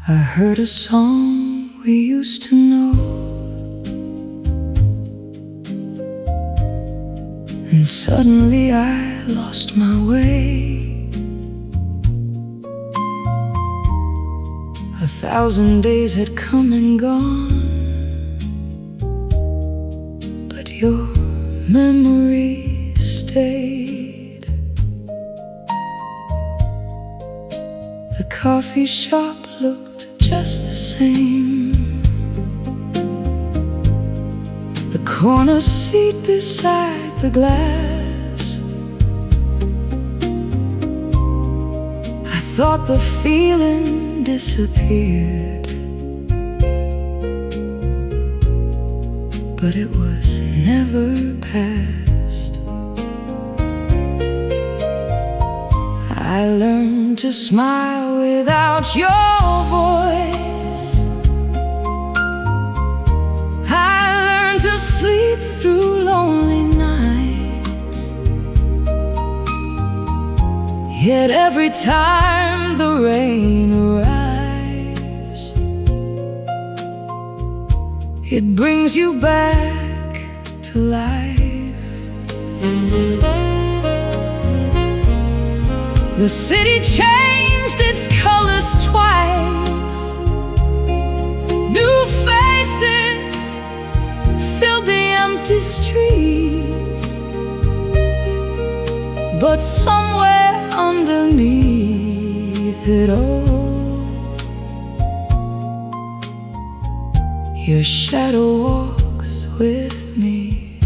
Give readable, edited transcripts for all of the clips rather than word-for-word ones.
I heard a song we used to know, and suddenly I lost my way. 1,000 days had come and gone, but your memory stayed. The coffee shop looked just the same, the corner seat beside the glass. I thought the feeling disappeared, but it was never past. I learned to smile without your voice. I learned to sleep through lonely nights. Yet every time the rain arrives, it brings you back to life. The city changed its colors twice. New faces filled the empty streets, but somewhere underneath it all, your shadow walks with me.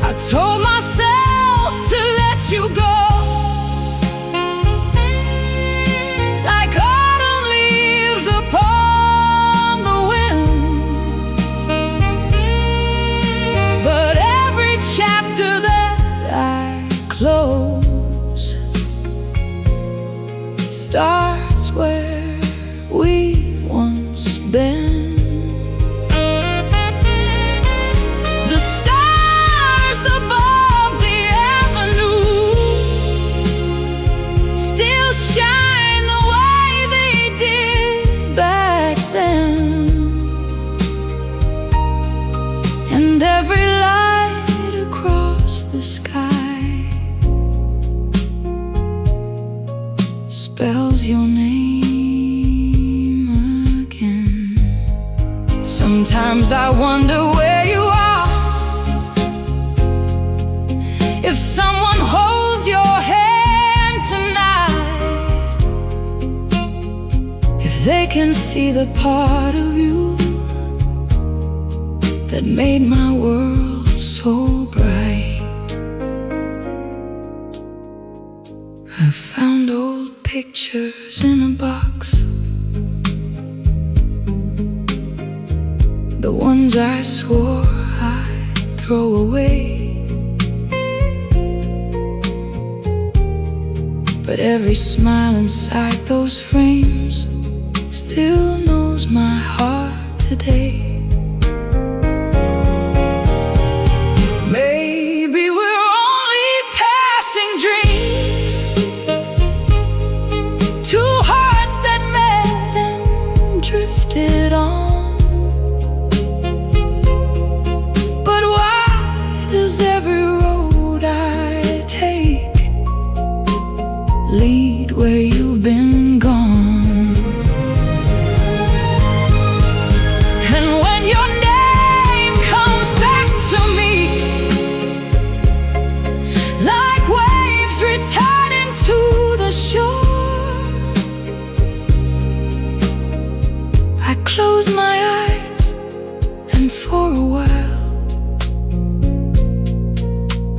I told myself to let you go, like autumn leaves upon the wind. But every chapter that I close starts where we've once been. The stars above the avenue still shine the way they did back then, and every light across the sky spells your name again. Sometimes I wonder where you are, if someone holds your hand tonight, if they can see the part of you that made my world so bright. I found old pictures in a box, the ones I swore I'd throw away. But every smile inside those frames still knows my heart today. Maybe we're only passing dreams, two hearts that met and drifted on. But why does every road I take lead where you've been gone? And when your name comes back to me, like waves returning to the shore, I close my eyes, and for a while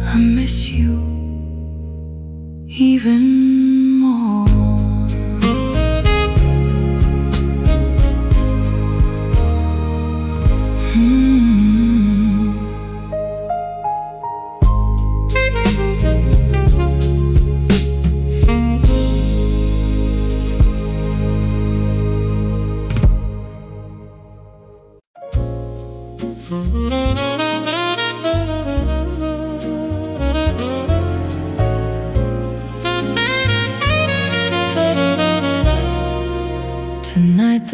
I miss you even more.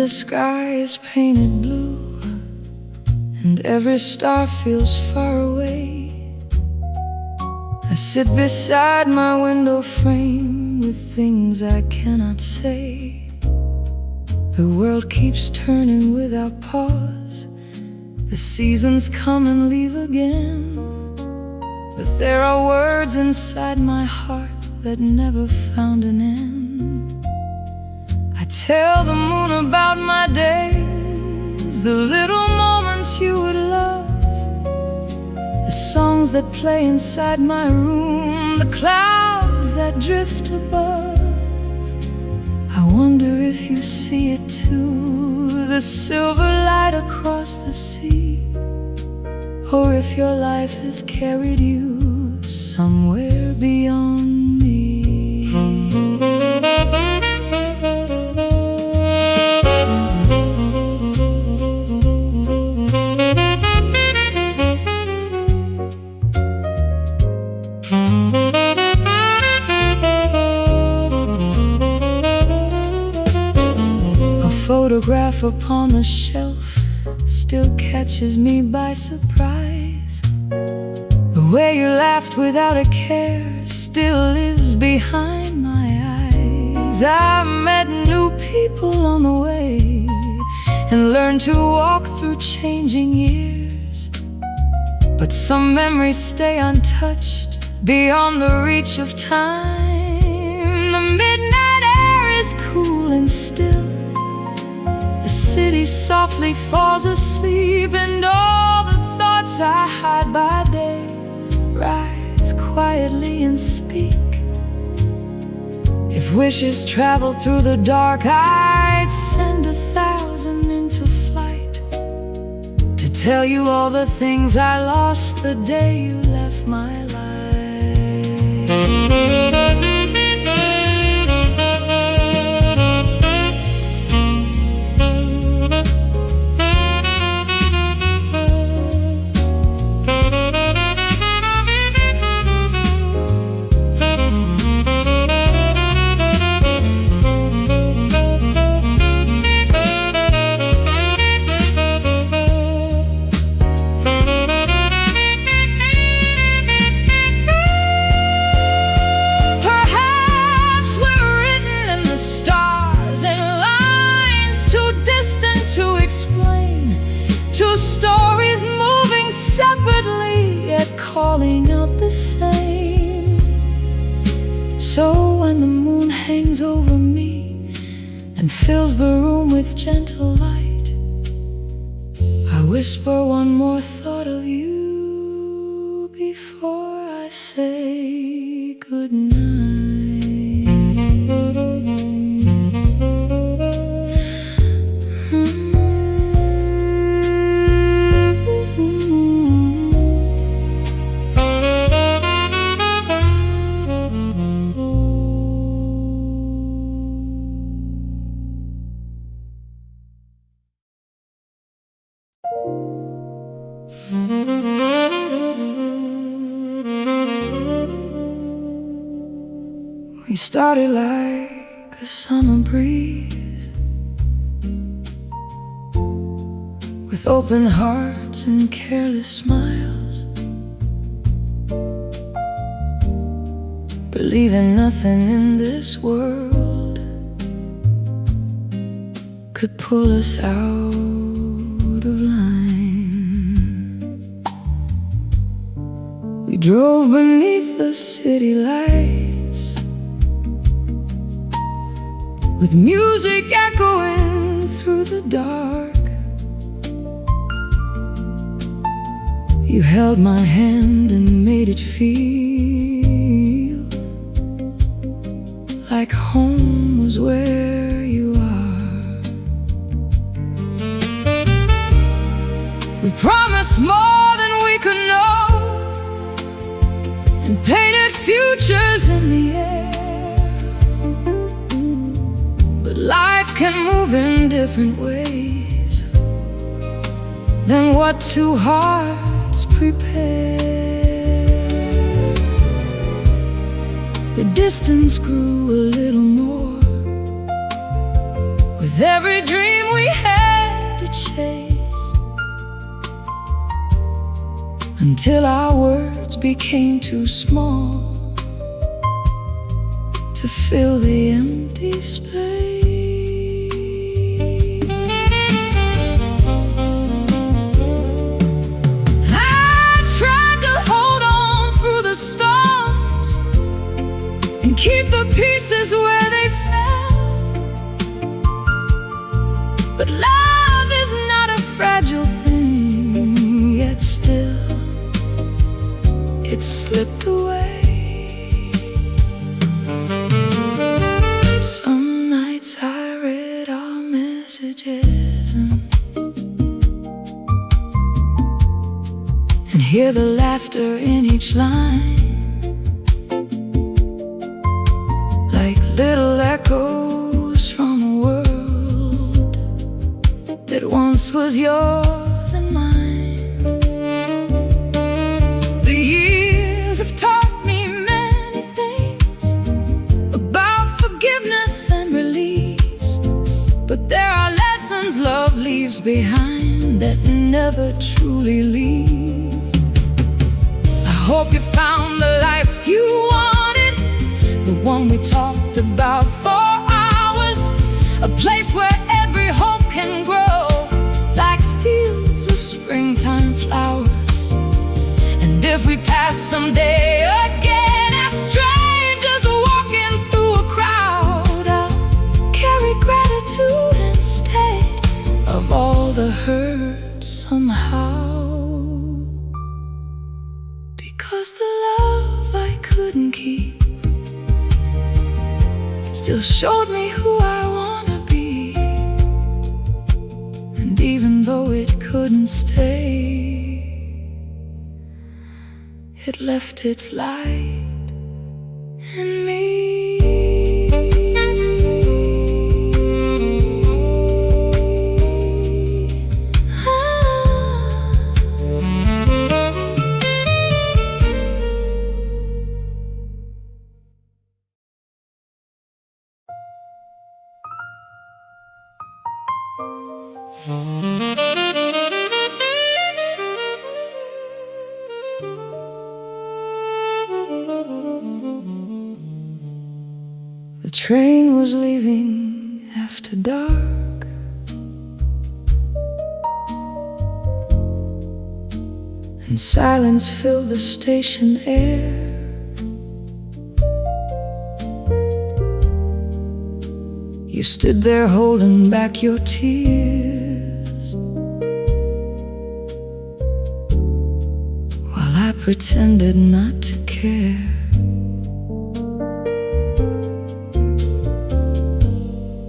the sky is painted blue, and every star feels far away. I sit beside my window frame with things I cannot say. The world keeps turning without pause. The seasons come and leave again. But there are words inside my heart that never found an end. I tell the moon about my days, the little moments you would love, the songs that play inside my room, the clouds that drift above. I wonder if you see it too, the silver light across the sea, or if your life has carried you somewhere beyond me. A photograph upon the shelf still catches me by surprise. The way you laughed without a care still lives behind my eyes. I've met new people on the way and learned to walk through changing years, but some memories stay untouched beyond the reach of time. The midnight air is cool and still, the city softly falls asleep, and all the thoughts I hide by day rise quietly and speak. If wishes travel through the dark, I'd send 1,000 into flight to tell you all the things I lost the day you left my life. Two stories moving separately, yet calling out the same. So when the moon hangs over me and fills the room with gentle light, I whisper one more thought of you before I say goodnight. We started like a summer breeze, with open hearts and careless smiles, believing nothing in this world could pull us out of line. We drove beneath the city lights, with music echoing through the dark. You held my hand and made it feel like home was where you are. We promised more than we could know, and painted futures in the air. Life can move in different ways than what two hearts prepare. The distance grew a little more with with every dream we had to chase, until our words became too small to fill the empty space. I tried to hold on through the storms and keep the pieces where they fell, but love is not a fragile thing, yet still it slipped away. Some nights I read our messages and hear the laughter in each line, like little echoes from a world that once was yours and mine. The years have taught me many things about forgiveness and release, but there are lessons love leaves behind that never truly leave. I hope you found the life you wanted, the one we talked about for hours, a place where every hope can grow like fields of springtime flowers. And if we pass someday again as strangers walking through a crowd, I'll carry gratitude instead of all the hurt somehow, because the love I couldn't keep still showed me who I wanna be. And even though it couldn't stay, it left its light in me. The train was leaving after dark, and silence filled the station air. You stood there holding back your tears, while I pretended not to care.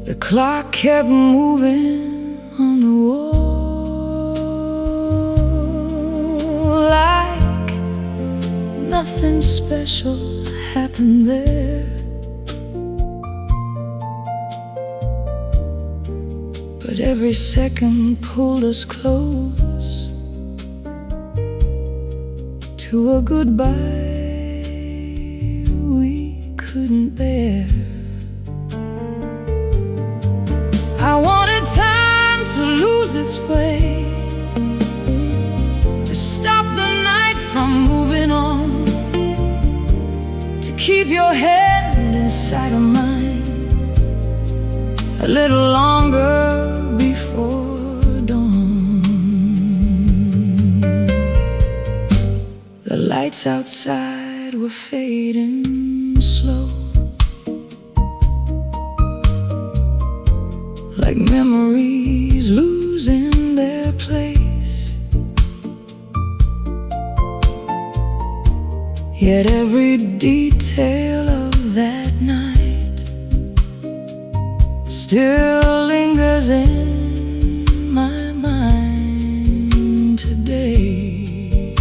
The clock kept moving on the wall, like nothing special happened there. But every second pulled us close to a goodbye we couldn't bear. I wanted time to lose its way, to stop the night from moving on, to keep your hand inside of mine a little longer before dawn. The lights outside were fading slow, like memories losing their place. Yet every detail of that night still lingers in my mind today.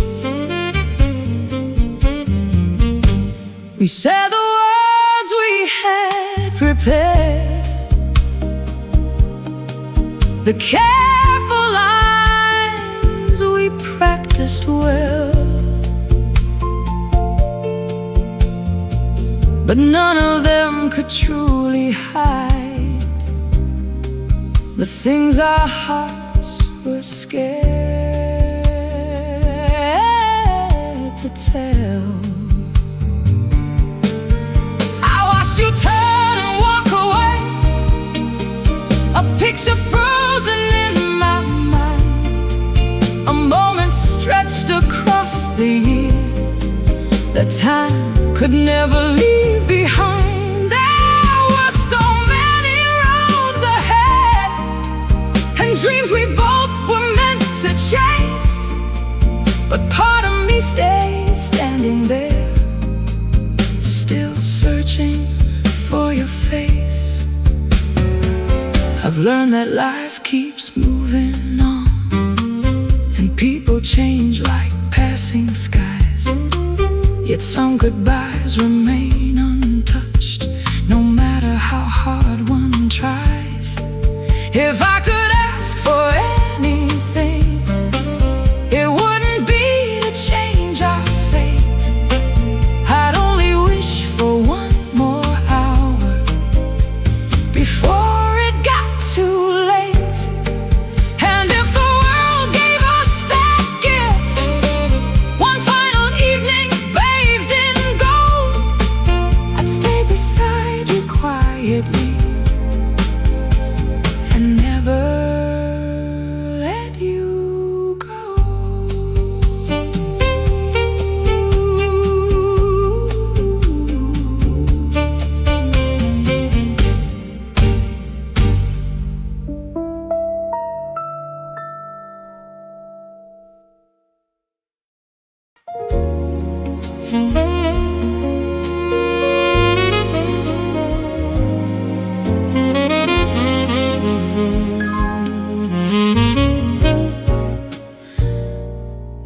We said the words we had prepared, the careful lines we practiced well, but none of them could truly hide the things our hearts were scared to tell. I watched you turn and walk away, a picture frozen in my mind, a moment stretched across the years that time could never leave behind. There were so many roads ahead, and dreams we both were meant to chase, but part of me stayed standing there, still searching for your face. I've learned that life keeps moving on, and people change like passing skies, yet some goodbyes remain untouched, no matter how hard one tries. If I could ask for anything, it wouldn't be to change our fate. I'd only wish for one more hour before it got too late. And if the world gave us that gift, one final evening bathed in gold, I'd stay beside you quietly and never let you go.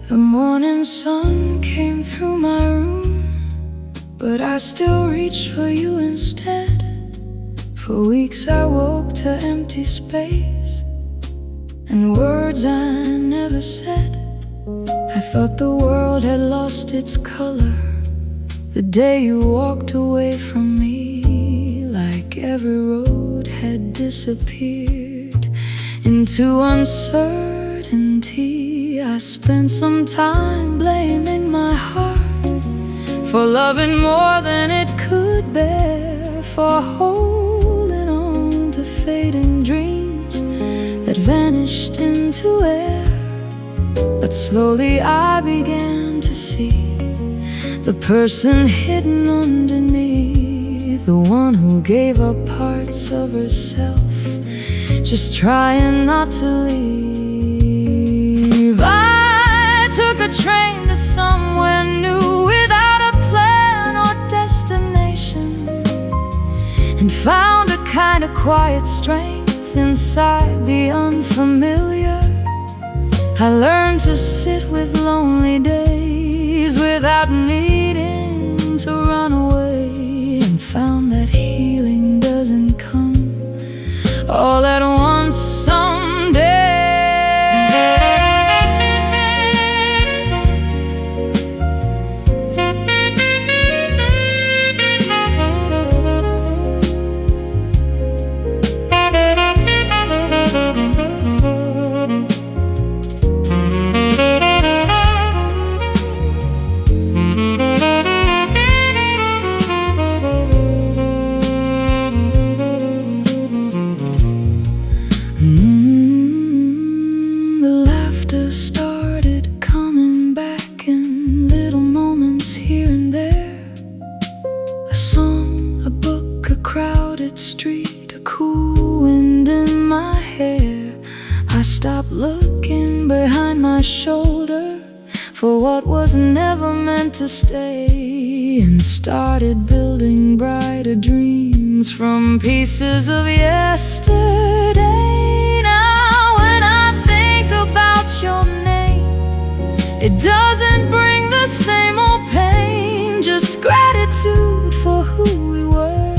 The morning sun came through my room, but I still reached for you instead. For weeks I woke to empty space and words I never said. I thought the world had lost its color the day you walked away from me, like every road had disappeared into uncertainty. I spent some time blaming my heart for loving more than it could bear, for holding on to fading dreams that vanished into air. But slowly I began to see the person hidden underneath, the one who gave up parts of herself, just trying not to leave. I took a train to somewhere new without a plan or destination, and found a kind of quiet strength inside the unfamiliar. I learned to sit with lonely days without needing to run away, and found that healing doesn't come all at once someday. The laughter started coming back in little moments here and there. A song, a book, a crowded street, a cool wind in my hair. I stopped looking behind my shoulder for what was never meant to stay, and started building brighter dreams from pieces of yesterday. Now when I think about your name, it doesn't bring the same old pain, just gratitude for who we were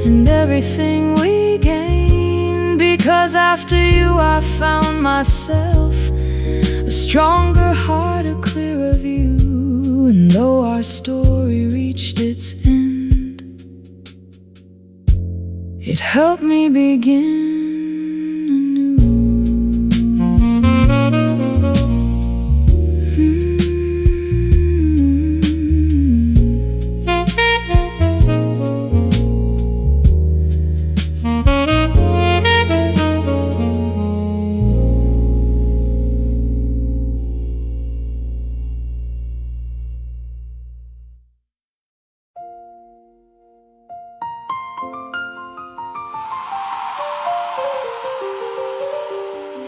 and everything we gained. Because after you I found myself, a stronger heart, a clearer view. And though our story reached its end, it helped me begin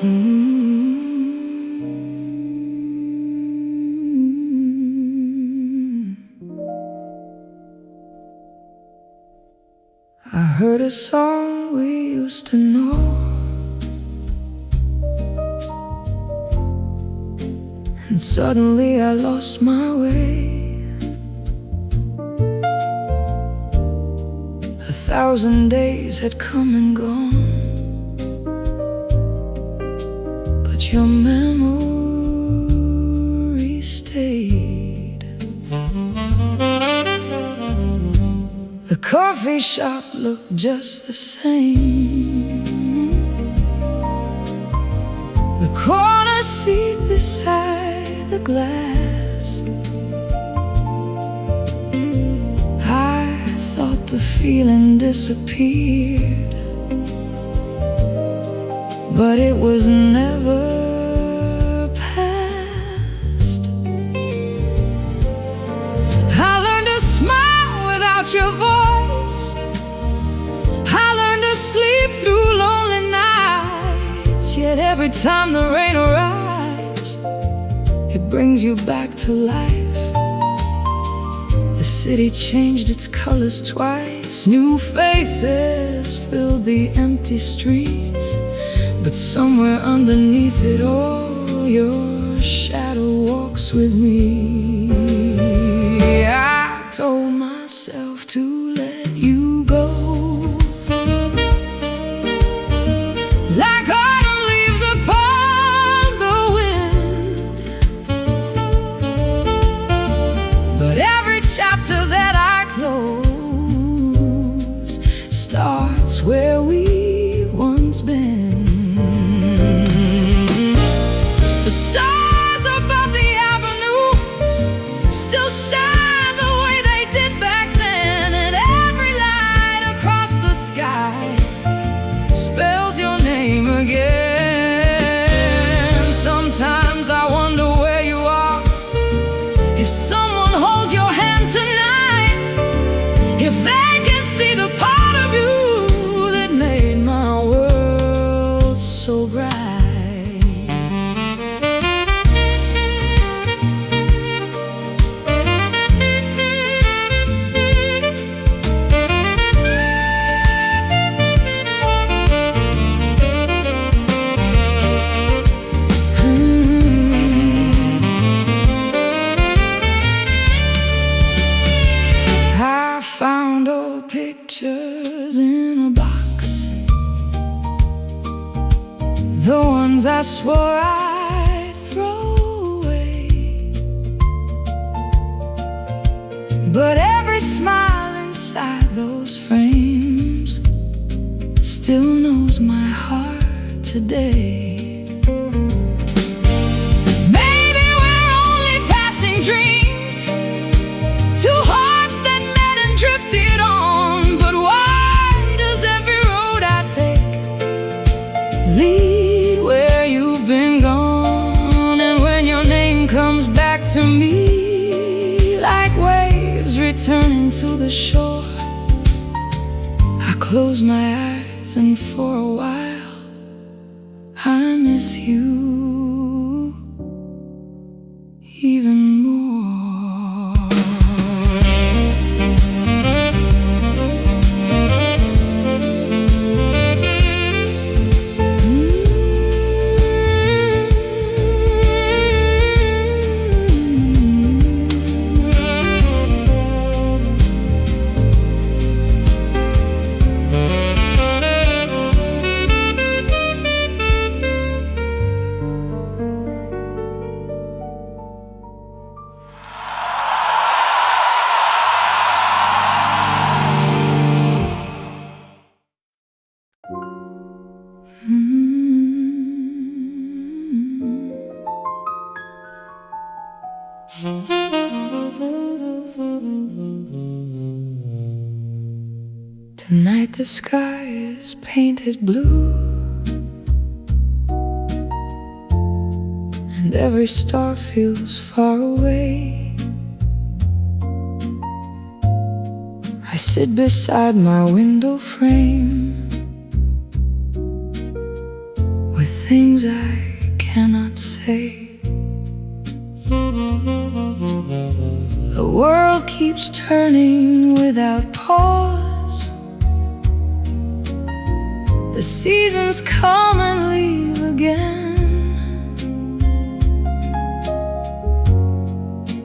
I heard a song we used to know, and suddenly I lost my way. 1,000 days had come and gone, but your memory stayed. The coffee shop looked just the same, the corner seat beside the glass. I thought the feeling disappeared, but it was never past. I learned to smile without your voice. I learned to sleep through lonely nights. Yet every time the rain arrives, it brings you back to life. The city changed its colors twice. New faces filled the empty streets, but somewhere underneath it all, your shadow walks with me. I told myself to let you go, like autumn leaves upon the wind. But every chapter that I close starts where we've once been. The stars above the avenue still shine the way they did back then, and every light across the sky spells your name again. Sometimes I wonder where you are, if someone holds your hand tonight, if they can see the part of you that made my world so bright. I found old pictures in a box, the ones I swore I'd throw away. But every smile inside those frames still knows my heart today. Maybe we're only passing dreams, two hearts that met and drifted on. But why does every road I take lead where you've been gone? And when your name comes back to me, like waves returning to the shore, I close my eyes and for a while I miss you even more. Tonight the sky is painted blue, and every star feels far away. I sit beside my window frame with things I cannot say. The world keeps turning without pause. The seasons come and leave again.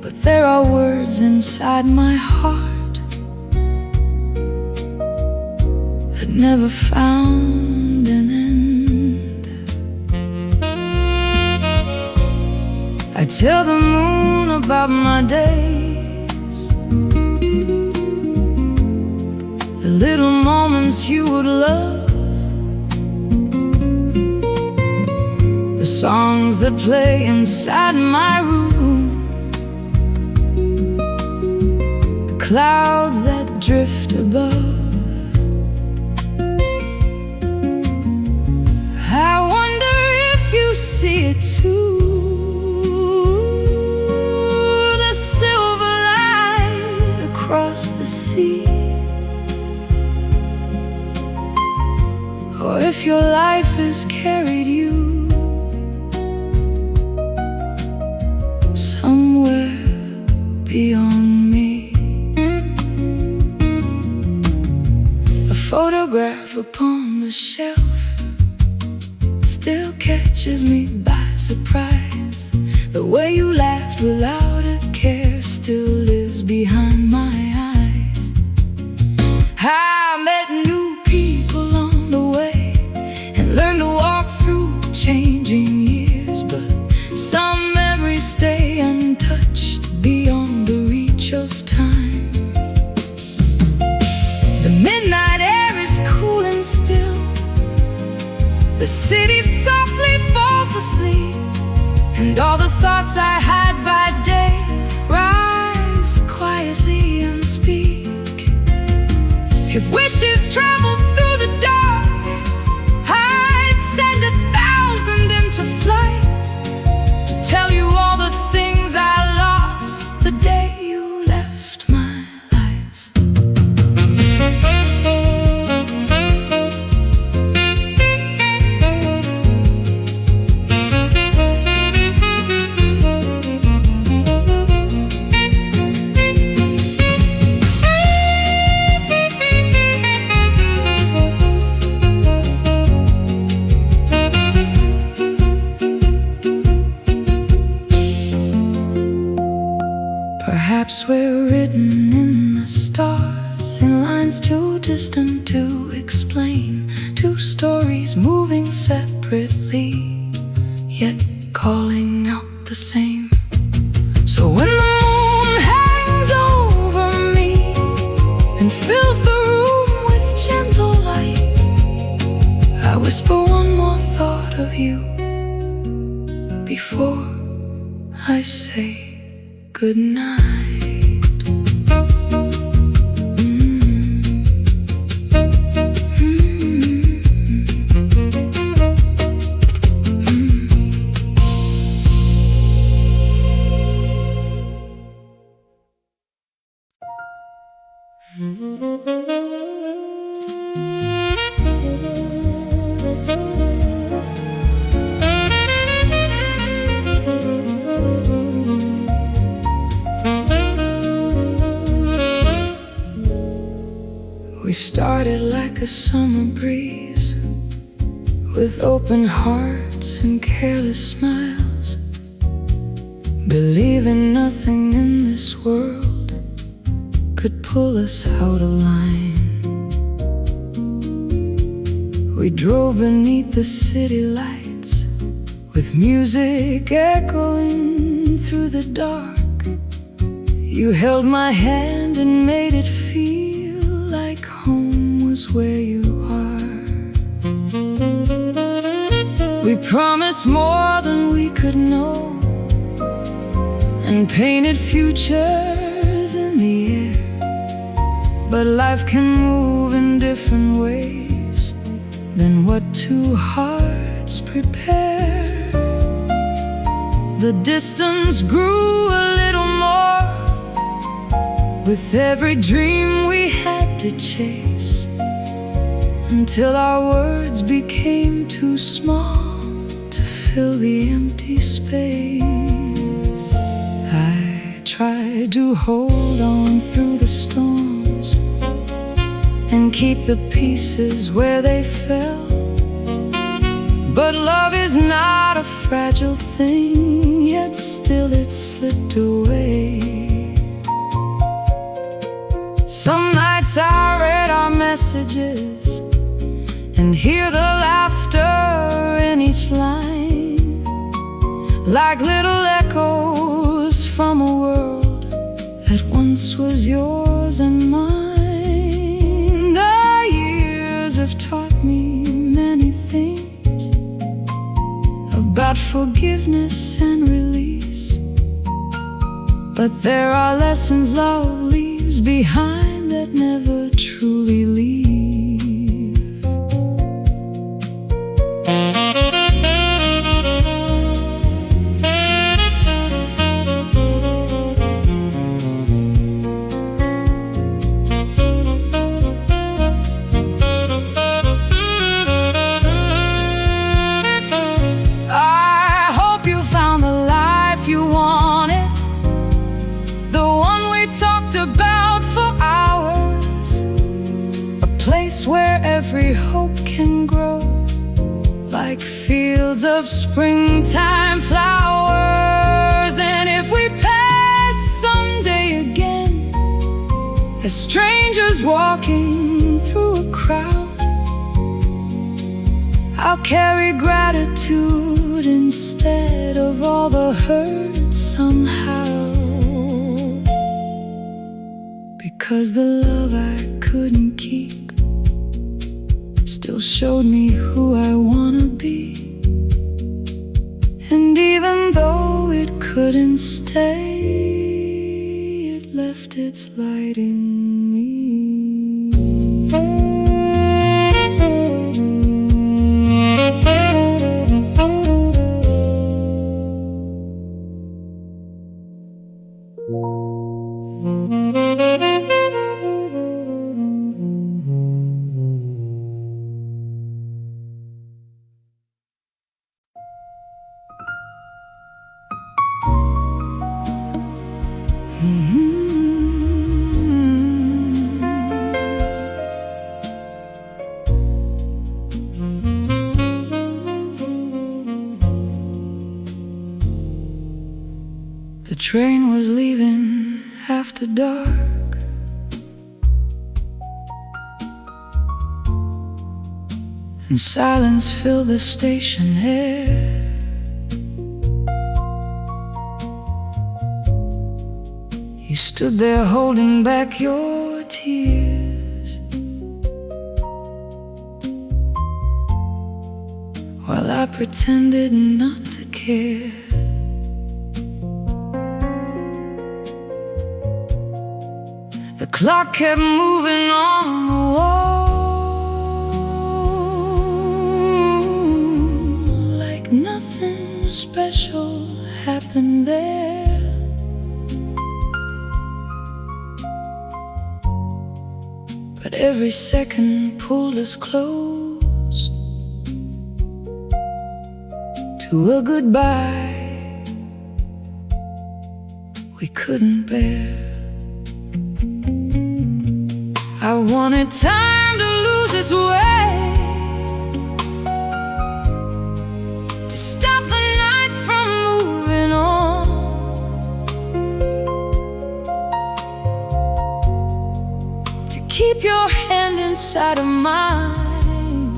But there are words inside my heart that never found an end. I tell the moon about my days, the little moments you would love, the songs that play inside my room, the clouds that drift above. I wonder if you see it too, the silver light across the sea, or if your life has carried you somewhere beyond me. A photograph upon the shelf still catches me by surprise. The way you laughed without a care still lives behind my eyes. I met new people on the way and learned to walk through changing years, but some memories stay untouched beyond the reach of time. The midnight air is cool and still, the city softly falls asleep, and all the thoughts I hide by day rise quietly and speak. If wishes travel through the dark, I'd send 1,000 into flight to tell you all the things I lost the day you left my life. Perhaps we're written in the stars, in lines too distant to explain, two stories moving separately, yet calling out the same. So when the moon hangs over me and fills the room with gentle light, I whisper one more thought of you before I say good night. We started like a summer breeze, with open hearts and careless smiles, believing nothing in this world could pull us out of line. We drove beneath the city lights, with music echoing through the dark. You held my hand and made it feel like home was where you are. We promised more than we could know, and painted futures in the air. But life can move in different ways than what two hearts prepare. The distance grew a little more with every dream we had to chase, until our words became too small fill the empty space. I tried to hold on through the storms and keep the pieces where they fell. But love is not a fragile thing, yet still it slipped away. Some nights I read our messages and hear the laughter in each line, like little echoes from a world that once was yours and mine. The years have taught me many things about forgiveness and release, but there are lessons love leaves behind that never truly leave. Where every hope can grow, like fields of springtime flowers. And if we pass someday again, as strangers walking through a crowd, I'll carry gratitude instead of all the hurt somehow, because the love I couldn't keep still showed me who I wanna be. And even though it couldn't stay, it left its light in me. The train was leaving after dark, and silence filled the station air. You stood there holding back your tears, while I pretended not to care. The clock kept moving on the wall, like nothing special happened there. But every second pulled us close to a goodbye we couldn't bear. I wanted time to lose its way, to stop the night from moving on, to keep your hand inside of mine,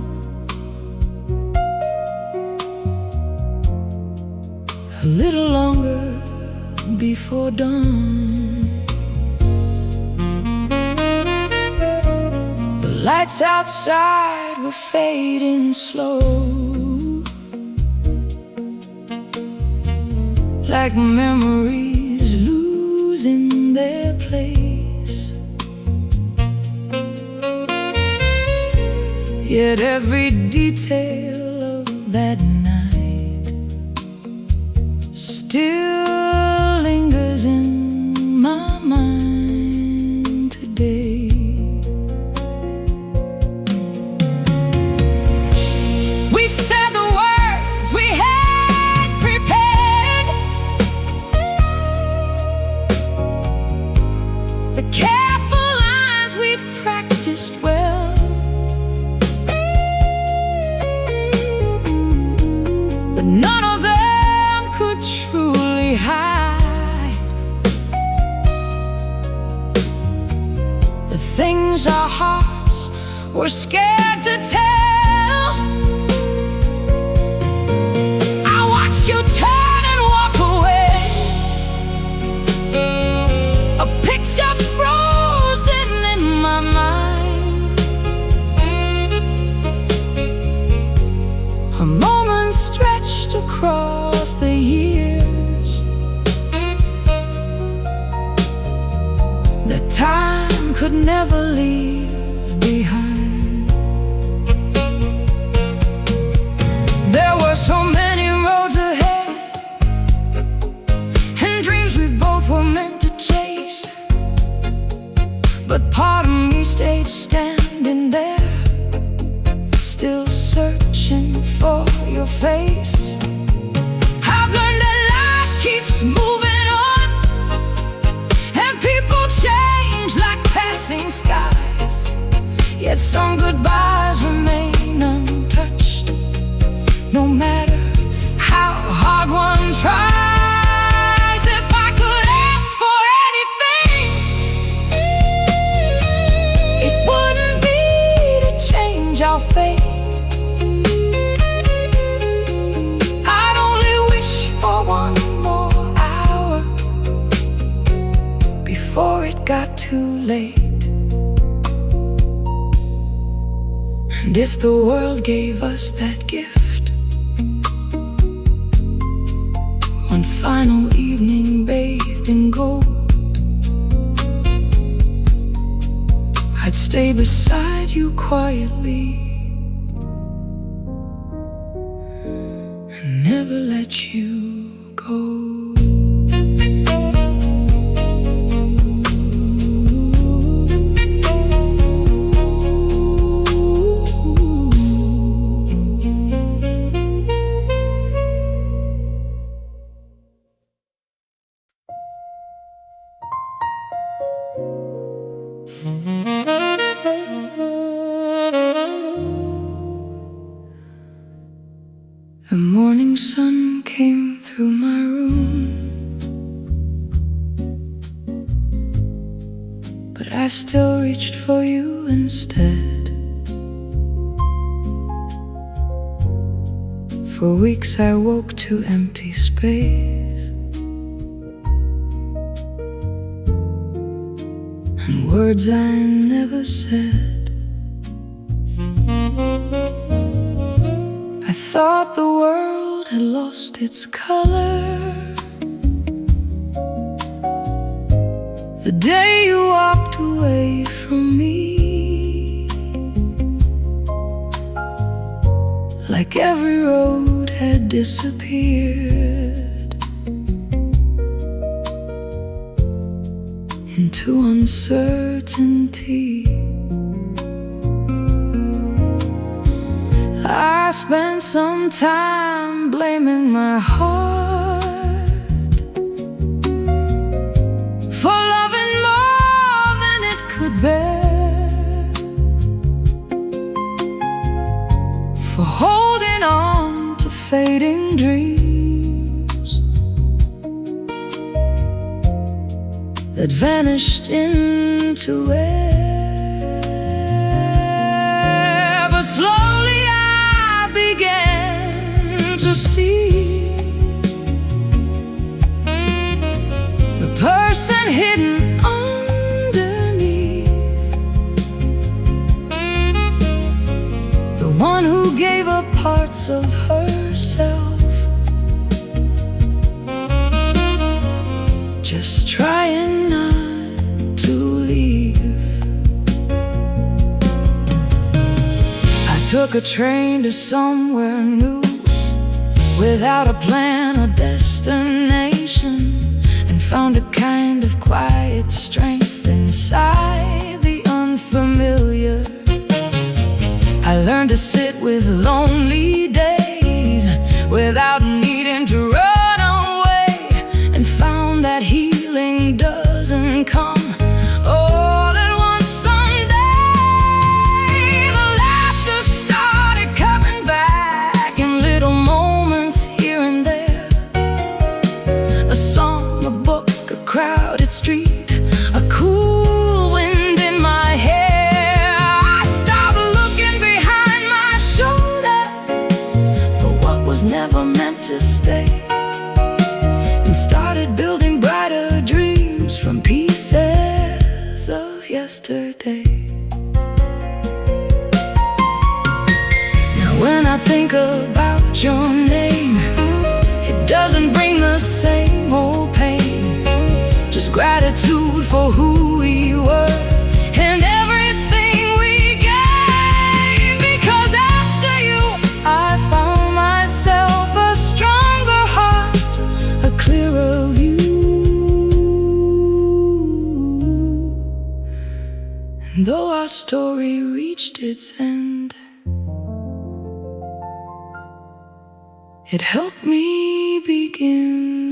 a little longer before dawn. Lights outside were fading slow, like memories losing their place. Yet every detail of that night still lingers in my mind today. We said the words we had the things our hearts were scared to tell. I watched you turn and walk away, a picture frozen in my mind, a moment stretched across the years that time could never leave behind. There were so many roads ahead, and dreams we both were meant to chase, but part of me stayed standing there, still searching for your face. I've learned that life keeps moving on, and people change like passing skies, yet some goodbyes remain untouched, no matter how hard one tries. If I could ask for anything, it wouldn't be to change our fate. I'd only wish for one more hour before it got too late. And if the world gave us that gift, one final evening bathed in gold, I'd stay beside you quietly and never let you go. The morning sun came through my room, but I still reached for you instead. For weeks I woke to empty space and words I never said. I thought the world had lost its color the day you walked away from me, like every road had disappeared into uncertainty. I spent some time blaming my heart for loving more than it could bear, for holding on to fading dreams that vanished into air. But slowly I began to see the person hidden underneath, the one who gave up parts of herself, just trying not to leave. I took a train to somewhere new, without a plan or destination, and found a kind of quiet strength inside the unfamiliar. I learned to sit with lonely days without needing to run away, and found that healing doesn't come all at once. Someday the laughter started coming back in little moments here and there, a song, a book, a crowded street, a cool wind in my yesterday. Now when I think about your name, it doesn't bring the same old pain, just gratitude for who we were and everything we gave. Because after you, I found myself a stronger heart, a clearer view. And though our story reached its end, it helped me begin